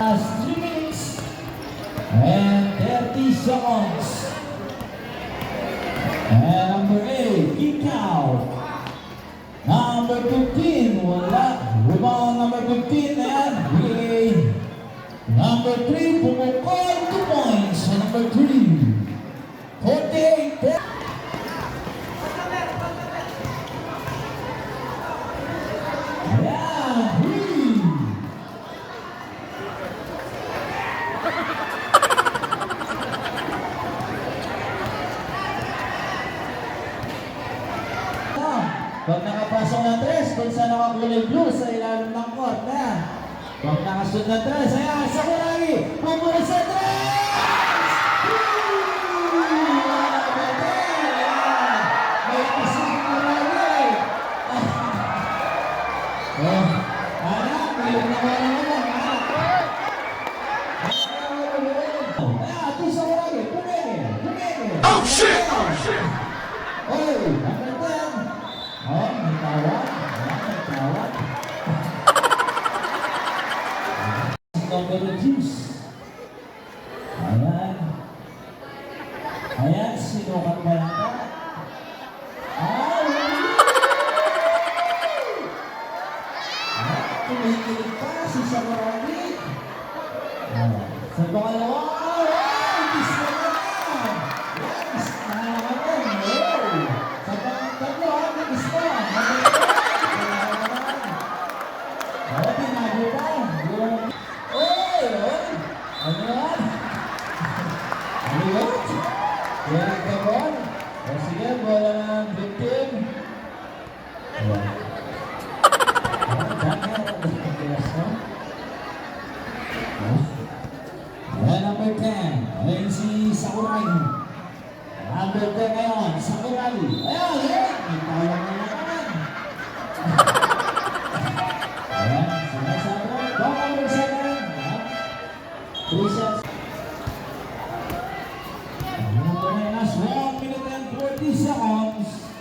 Last 3 minutes and 30 seconds. And number 8, kick out. Number 15, wala. Rebound number 15 and relay. Number 3, pumukol 2 points. So number 3, 48. Yeah, 3. Pag nakapasok ng tres, kung saan nakakulay blue sa ilalim ng court na. Pag nakasunod ng tres, ayan, Sakuragi, pumula sa tres! May isang Sakuragi! Anak, may naman naman, anak! Ayan, ito Sakuragi, pumili! Oh, shit! Oh, number 10! Oh, may tawag. May tawag. Number the juice. Ayan. Ayan, sinukat ba yata? Tumikilig pa si Sakuragi. Sa pangalawa, kiss na naman. Yes, nakakaman. Sa pangtatlo, kiss na. Tinago pa. Oy! Ano yan? Ano yan? Yan ka ba? O sige, bola ng victim. Ayan. Ayan, number 10. Ayan si Sakuragi. Number 10 ngayon, Sakuragi. Ayan, ayan. May tawag na naman. Ayan, sinasabi. Ball number 7. 3 shots. Ayan, last 1 minute and 40 seconds.